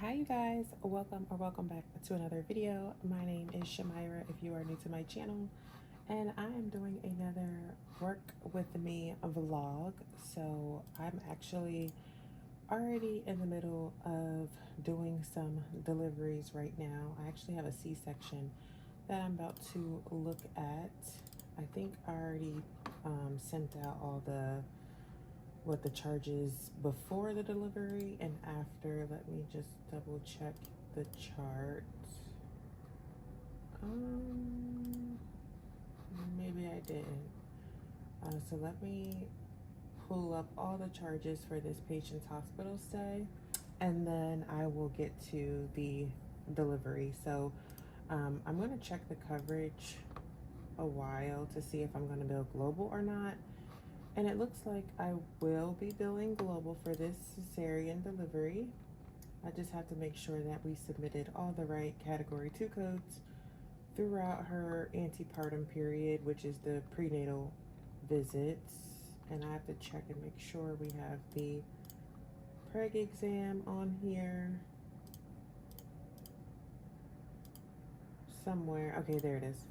Hi you guys, welcome back to another video. My name is Shamira if you are new to my channel, and I am doing another work with me vlog. So I'm actually already in the middle of doing some deliveries right now. I actually have a C-section that I'm about to look at. I think I already sent out all what the charges before the delivery and after. Let me just double check the chart. Maybe I didn't. So let me pull up all the charges for this patient's hospital stay, and then I will get to the delivery. So I'm going to check the coverage a while to see if I'm going to bill global or not. And it looks like I will be billing global for this cesarean delivery. I just have to make sure that we submitted all the right category 2 codes throughout her antepartum period, which is the prenatal visits. And I have to check and make sure we have the preg exam on here somewhere. Okay, there it is.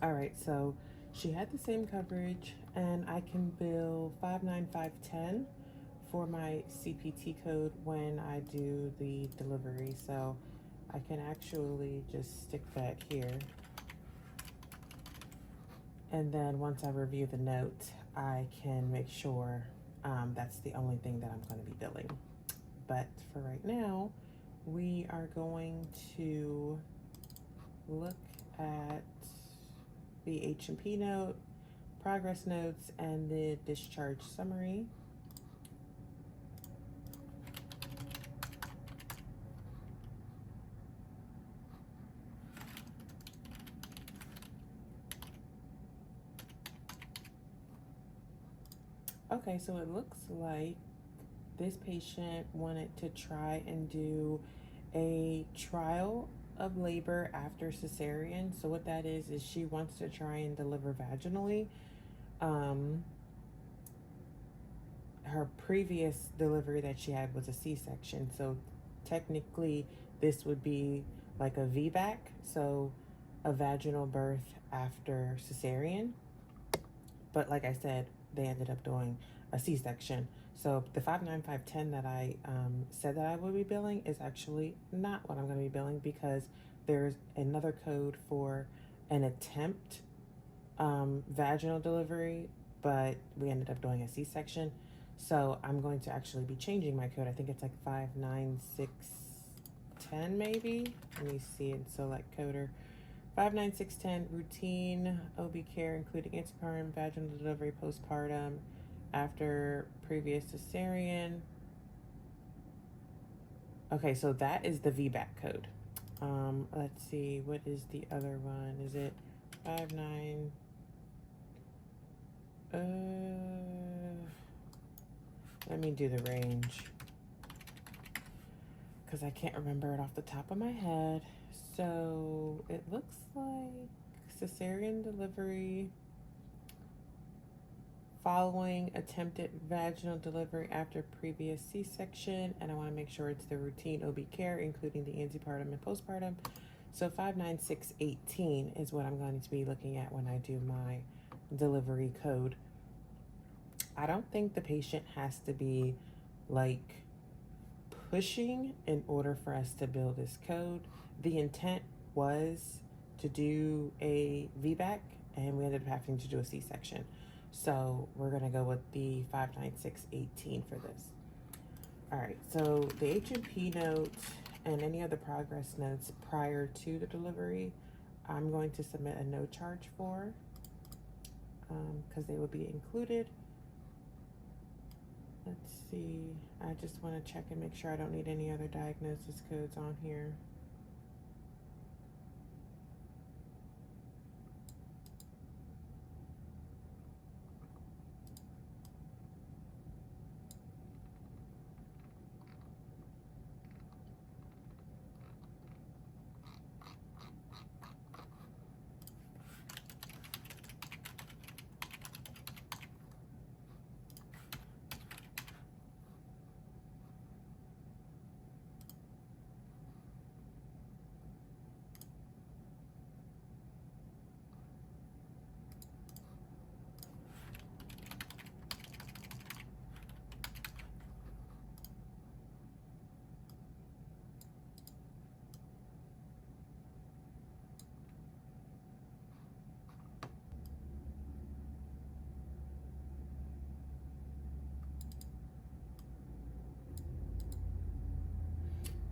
All right, so she had the same coverage, and I can bill 59510 for my CPT code when I do the delivery. So I can actually just stick that here. And then once I review the note, I can make sure that's the only thing that I'm going to be billing. But for right now, we are going to look at the H&P note, progress notes, and the discharge summary. Okay, so it looks like this patient wanted to try and do a trial of labor after cesarean. So what that is she wants to try and deliver vaginally. Her previous delivery that she had was a C-section, so technically this would be like a VBAC, so a vaginal birth after cesarean. But like I said, they ended up doing a C-section. So the 59510 that I said that I would be billing is actually not what I'm going to be billing, because there's another code for an attempt vaginal delivery, but we ended up doing a C-section. So I'm going to actually be changing my code. I think it's like 59610 maybe. Let me see and select coder. 59610 routine OB care, including antepartum, vaginal delivery, postpartum, after previous cesarean. Okay, so that is the VBAC code. Let's see, what is the other one? Is it 59? Let me do the range, because I can't remember it off the top of my head. So it looks like cesarean delivery following attempted vaginal delivery after previous C-section, and I want to make sure it's the routine OB care, including the antepartum and postpartum. So 59618 is what I'm going to be looking at when I do my delivery code. I don't think the patient has to be like pushing in order for us to bill this code. The intent was to do a VBAC, and we ended up having to do a C-section. So we're gonna go with the 59618 for this. All right, so the H&P note and any other progress notes prior to the delivery, I'm going to submit a no charge for, because they will be included. Let's see, I just want to check and make sure I don't need any other diagnosis codes on here.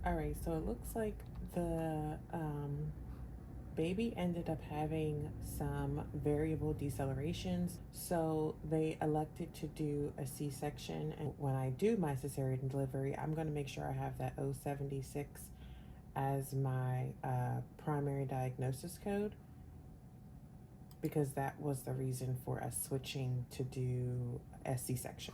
All right, so it looks like the baby ended up having some variable decelerations, so they elected to do a C-section. And when I do my cesarean delivery, I'm going to make sure I have that 076 as my primary diagnosis code, because that was the reason for us switching to do a C-section.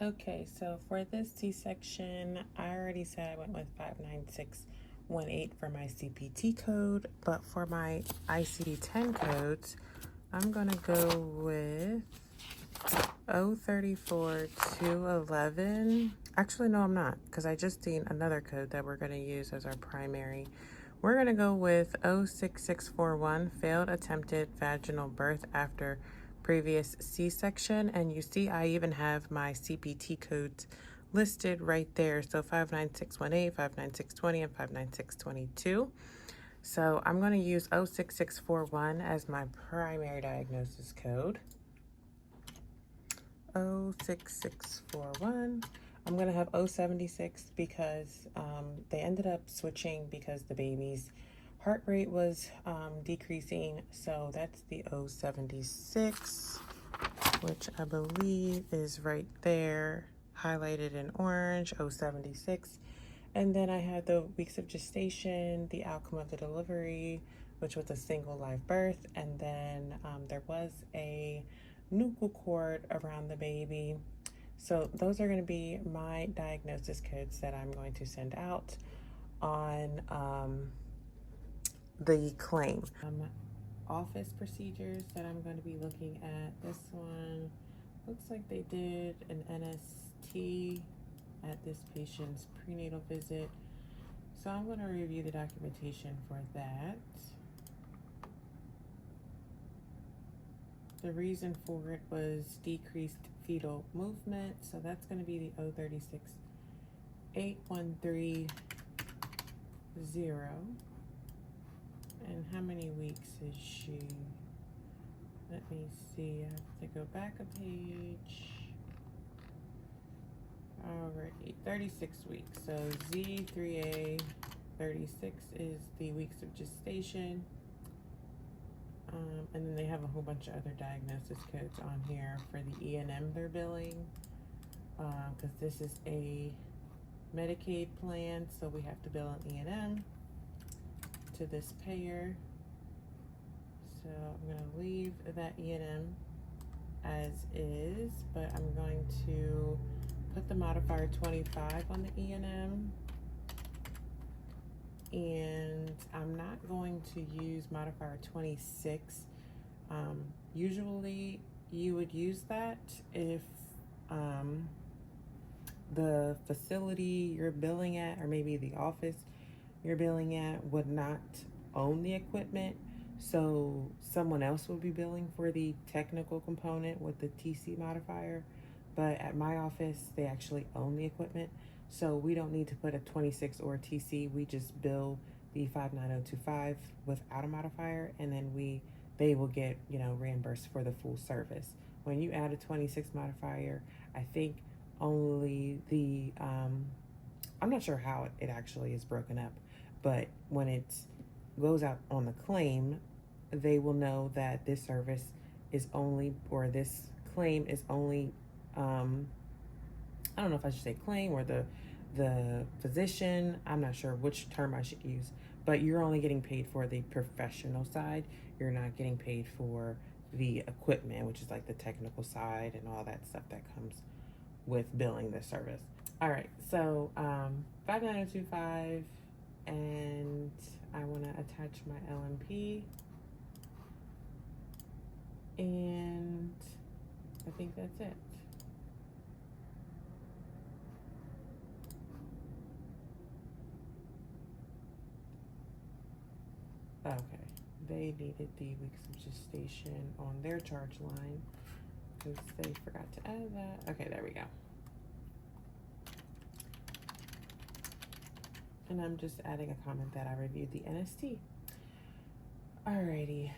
Okay, so for this C-section, I already said I went with 59618 for my CPT code, but for my ICD-10 codes, I'm gonna go with 034-211. Actually, no, I'm not, because I just seen another code that we're gonna use as our primary. We're gonna go with 06641, failed attempted vaginal birth after previous C-section. And you see I even have my CPT codes listed right there. So 59618, 59620, and 59622. So I'm going to use 06641 as my primary diagnosis code. 06641. I'm going to have 076 because they ended up switching because the baby's heart rate was decreasing. So that's the 076, which I believe is right there, highlighted in orange, 076. And then I had the weeks of gestation, the outcome of the delivery, which was a single live birth. And then there was a nuchal cord around the baby. So those are going to be my diagnosis codes that I'm going to send out on the claim. Office procedures that I'm going to be looking at. This one looks like they did an NST at this patient's prenatal visit. So I'm going to review the documentation for that. The reason for it was decreased fetal movement. So that's going to be the 036-8130. And how many weeks is she? Let me see. I have to go back a page. Alrighty, 36 weeks. So Z3A 36 is the weeks of gestation. And then they have a whole bunch of other diagnosis codes on here for the E&M they're billing. Because this is a Medicaid plan, so we have to bill an E&M to this payer. So I'm going to leave that E&M as is, but I'm going to put the modifier 25 on the E&M, and I'm not going to use modifier 26. Usually you would use that if the facility you're billing at, or maybe the office you're billing at, would not own the equipment. So someone else would be billing for the technical component with the TC modifier. But at my office, they actually own the equipment. So we don't need to put a 26 or a TC. We just bill the 59025 without a modifier, and then they will get, reimbursed for the full service. When you add a 26 modifier, I think only the, I'm not sure how it actually is broken up, but when it goes out on the claim, they will know that this service is only, or this claim is only, I don't know if I should say claim or the physician. I'm not sure which term I should use, but you're only getting paid for the professional side. You're not getting paid for the equipment, which is like the technical side and all that stuff that comes with billing this service. All right, so 59025, and I want to attach my LMP, and I think that's it. Okay, they needed the weeks of gestation on their charge line because they forgot to add that. Okay, there we go. And I'm just adding a comment that I reviewed the NST. Alrighty,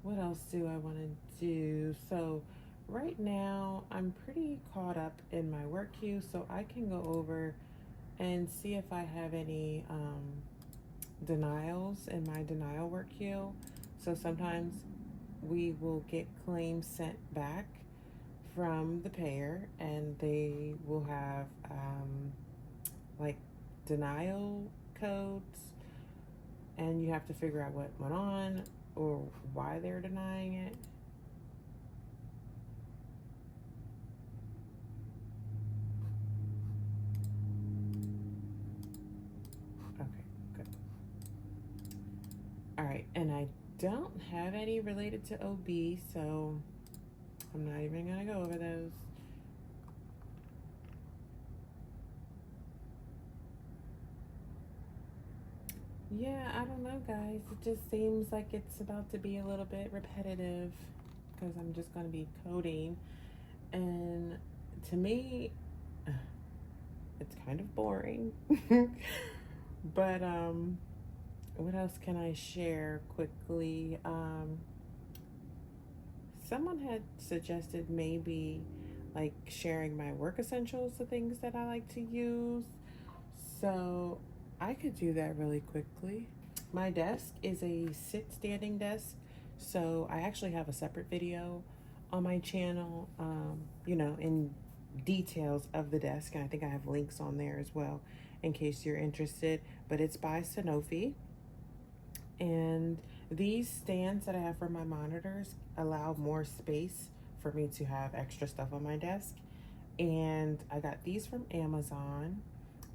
what else do I want to do? So right now I'm pretty caught up in my work queue, so I can go over and see if I have any denials in my denial work queue. So sometimes we will get claims sent back from the payer, and they will have like denial codes, and you have to figure out what went on or why they're denying it. don't have any related to OB, so I'm not even gonna go over those. Yeah, I don't know, guys. It just seems like it's about to be a little bit repetitive because I'm just going to be coding. And to me, it's kind of boring. But what else can I share quickly? Someone had suggested maybe like sharing my work essentials, the things that I like to use. So I could do that really quickly. My desk is a sit standing desk, so I actually have a separate video on my channel, in details of the desk, and I think I have links on there as well in case you're interested. But it's by Sanofi, and these stands that I have for my monitors allow more space for me to have extra stuff on my desk. And I got these from Amazon.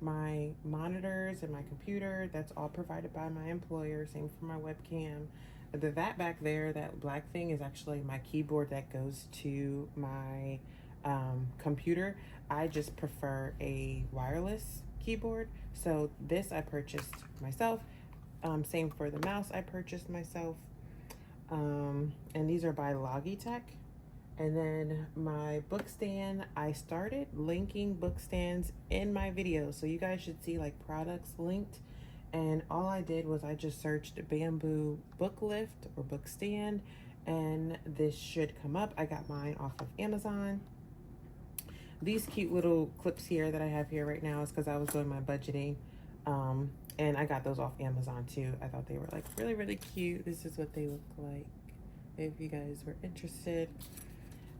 My monitors and my computer, that's all provided by my employer. Same for my webcam. That back there, that black thing, is actually my keyboard that goes to my computer. I just prefer a wireless keyboard. So this I purchased myself. Same for the mouse, I purchased myself. And these are by Logitech. And then my book stand, I started linking book stands in my videos, so you guys should see like products linked. And all I did was I just searched bamboo book lift or book stand, and this should come up. I got mine off of Amazon. These cute little clips here that I have here right now is because I was doing my budgeting, and I got those off Amazon too. I thought they were like really, really cute. This is what they look like if you guys were interested.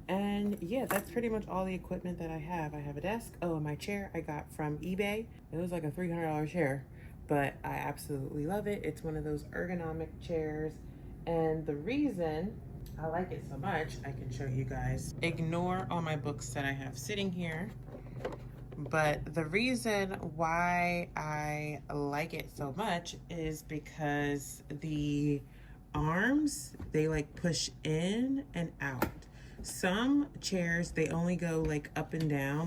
And yeah, that's pretty much all the equipment that I have. I have a desk. Oh, and my chair I got from eBay. It was like a $300 chair, but I absolutely love it. It's one of those ergonomic chairs. And the reason I like it so much, I can show you guys. Ignore all my books that I have sitting here. But the reason why I like it so much is because the arms, they like push in and out. Some chairs, they only go like up and down,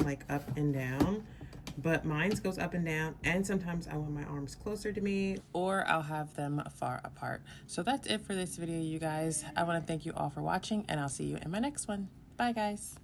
but mine's goes up and down, and sometimes I want my arms closer to me, or I'll have them far apart. So that's it for this video, you guys. I want to thank you all for watching, and I'll see you in my next one. Bye, guys.